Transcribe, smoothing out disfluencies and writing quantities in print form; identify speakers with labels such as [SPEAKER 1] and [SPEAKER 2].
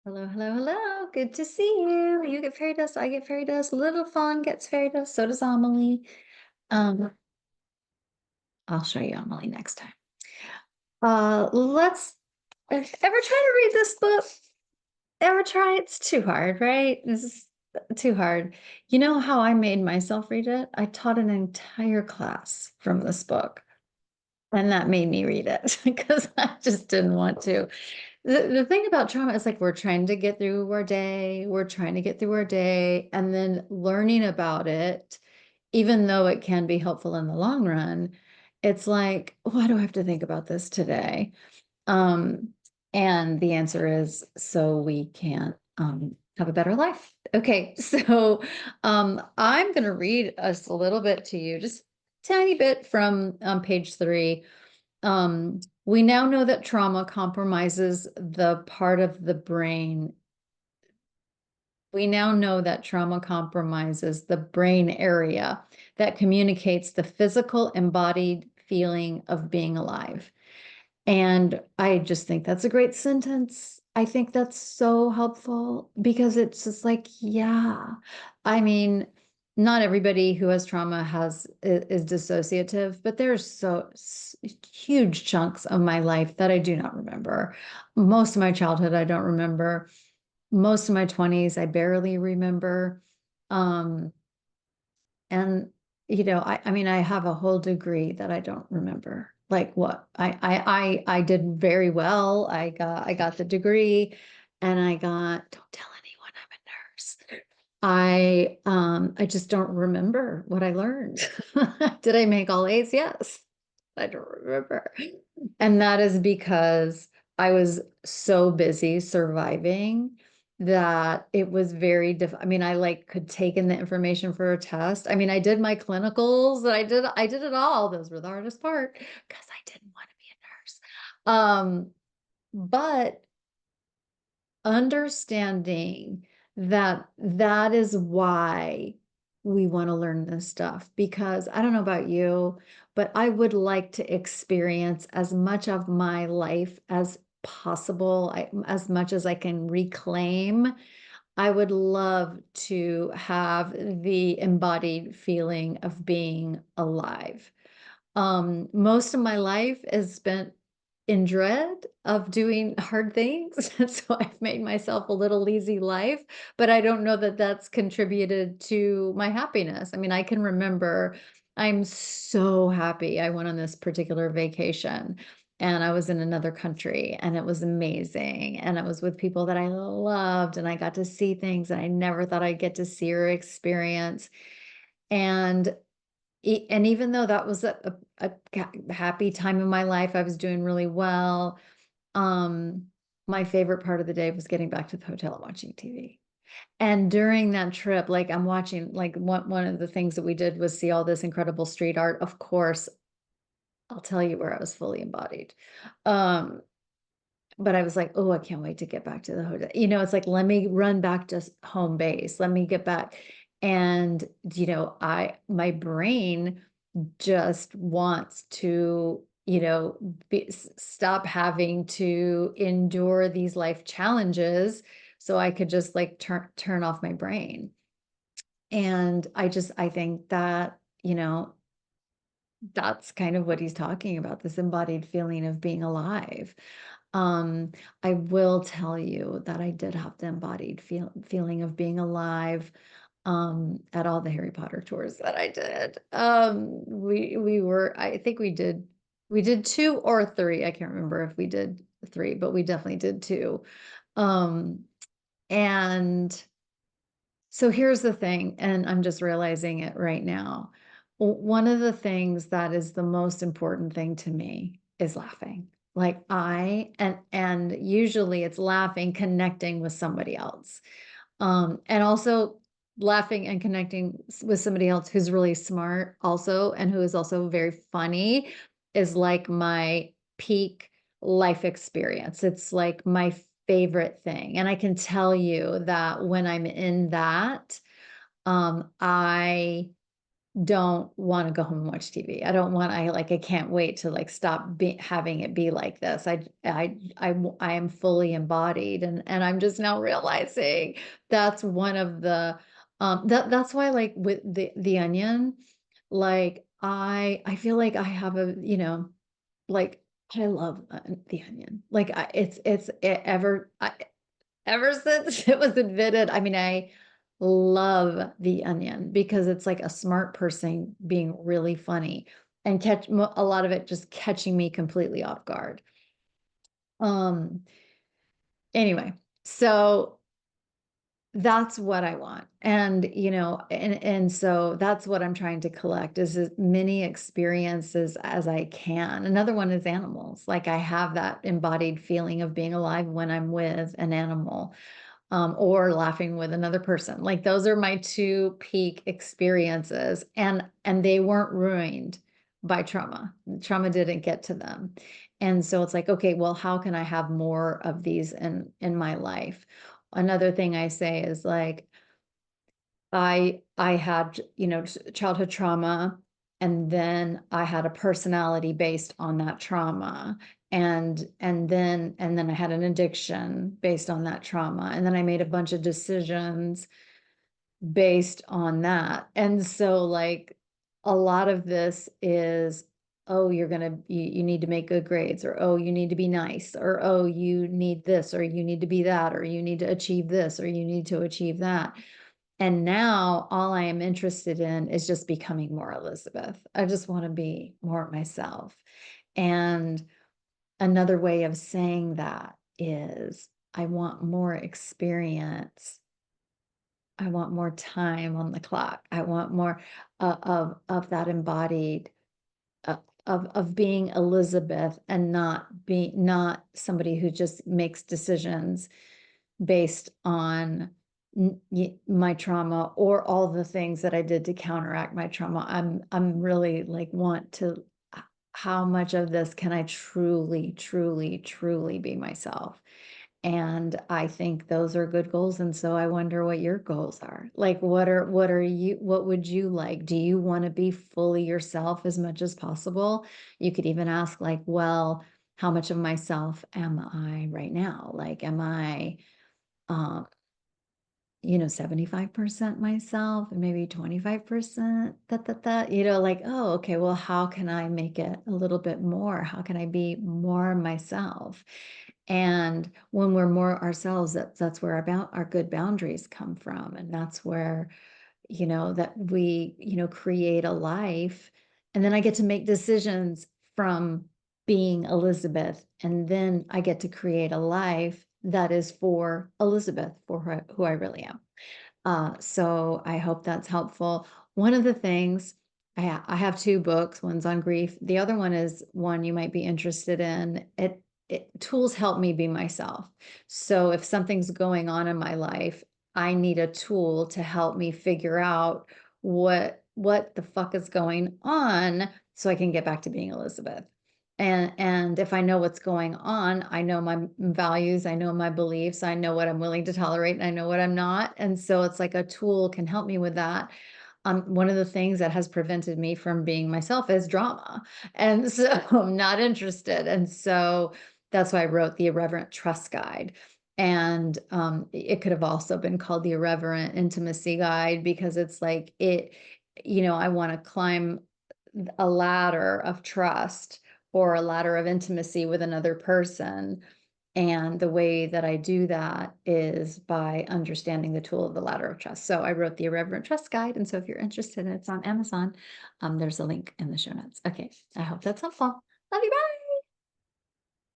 [SPEAKER 1] Hello, hello, hello. Good to see you. You get fairy dust, I get fairy dust. Little Fawn gets fairy dust, so does Amelie. Um, I'll show you Amelie next time. Let's ever try to read this book? Ever try? It's too hard, right? This is too hard. You know how I made myself read it? I taught an entire class from this book, and that made me read it because I just didn't want to. The thing about trauma is like we're trying to get through our day, we're trying to get through our day, and then learning about it, even though it can be helpful in the long run, it's like, why do I have to think about this today? Um, and the answer is so we can have a better life. Okay, so I'm going to read us a little bit to you, just tiny bit from page 3. We now know that trauma compromises the part of the brain. We now know that trauma compromises the brain area that communicates the physical embodied feeling of being alive. And I just think that's a great sentence. I think that's so helpful because it's just like, yeah. I mean, not everybody who has trauma is dissociative, but there's huge chunks of my life that I do not remember. Most of my childhood, I don't remember. Most of my 20s, I barely remember. Um, and I mean, I have a whole degree that I don't remember. Like what I did very well. I got the degree, and don't tell anyone I'm a nurse. I just don't remember what I learned. Did I make all A's? Yes. I don't remember. And that is because I was so busy surviving that it was very I mean, I like could take in the information for a test. I mean, I did my clinicals and I did it all. Those were the hardest part because I didn't want to be a nurse. But understanding that that is why we want to learn this stuff, because I don't know about you, but I would like to experience as much of my life as possible, as much as I can reclaim. I would love to have the embodied feeling of being alive. Most of my life is spent in dread of doing hard things. And so I've made myself a little easy life, but I don't know that that's contributed to my happiness. I mean, I can remember I'm so happy I went on this particular vacation and I was in another country and it was amazing. And it was with people that I loved and I got to see things that I never thought I'd get to see or experience. And and even though that was a happy time in my life, I was doing really well. Um, my favorite part of the day was getting back to the hotel and watching TV. And during that trip, like I'm watching, like one of the things that we did was see all this incredible street art. Of course, I'll tell you where I was fully embodied. Um, but I was like, oh, I can't wait to get back to the hotel. It's like, let me run back to home base. Let me get back. And, my brain just wants to, stop having to endure these life challenges so I could just like turn off my brain. And I think that, that's kind of what he's talking about, this embodied feeling of being alive. Um, I will tell you that I did have the embodied feeling of being alive at all the Harry Potter tours that I did. I think we did 2 or 3. I can't remember if we did 3, but we definitely did 2. Um, and so here's the thing, and I'm just realizing it right now. One of the things that is the most important thing to me is laughing. Like and usually it's laughing, connecting with somebody else. And also laughing and connecting with somebody else who's really smart also and who is also very funny is like my peak life experience. It's like my favorite thing. And I can tell you that when I'm in that, I don't want to go home and watch TV. I can't wait to like stop having it be like this. I am fully embodied, and I'm just now realizing that's one of the that's why, like, with the onion, like I feel like I have a, like, I love the onion. Like, ever since it was invented, I mean, I love the onion because it's like a smart person being really funny and a lot of it just catching me completely off guard. Um, anyway, so that's what I want. And, and so that's what I'm trying to collect, is as many experiences as I can. Another one is animals. Like, I have that embodied feeling of being alive when I'm with an animal, or laughing with another person. Like, those are my two peak experiences, and they weren't ruined by trauma. Trauma didn't get to them. And so it's like, okay, well, how can I have more of these in my life? Another thing I say is like, I had, childhood trauma, and then I had a personality based on that trauma. And then I had an addiction based on that trauma. And then I made a bunch of decisions based on that. And so, like, a lot of this is, oh, you need to make good grades, or oh, you need to be nice, or oh, you need this, or you need to be that, or you need to achieve this, or you need to achieve that. And now all I am interested in is just becoming more Elizabeth. I just want to be more myself. And another way of saying that is, I want more experience. I want more time on the clock. I want more of that embodied, of being Elizabeth, and not somebody who just makes decisions based on my trauma, or all the things that I did to counteract my trauma. I'm really like, want to, how much of this can I truly, truly, truly be myself? And I think those are good goals. And so I wonder what your goals are. Like, what would you like? Do you want to be fully yourself as much as possible? You could even ask, like, well, how much of myself am I right now? Like, am I, um, 75% myself, and maybe 25% that, like, oh, okay, well, how can I make it a little bit more? How can I be more myself? And when we're more ourselves, that's where our good boundaries come from. And that's where, that we, create a life. And then I get to make decisions from being Elizabeth. And then I get to create a life that is for Elizabeth, for who I really am. So I hope that's helpful. One of the things, I have two books. One's on grief. The other one is one you might be interested in. Tools help me be myself. So if something's going on in my life, I need a tool to help me figure out what the fuck is going on, so I can get back to being Elizabeth. And if I know what's going on, I know my values, I know my beliefs, I know what I'm willing to tolerate, and I know what I'm not. And so it's like a tool can help me with that. One of the things that has prevented me from being myself is drama. And so I'm not interested. And so that's why I wrote the Irreverent Trust Guide. And it could have also been called the Irreverent Intimacy Guide, because it's like I want to climb a ladder of trust, or a ladder of intimacy with another person. And the way that I do that is by understanding the tool of the ladder of trust. So I wrote the Irreverent Trust Guide. And so if you're interested, it's on Amazon. There's a link in the show notes. Okay. I hope that's helpful. Love you. Bye.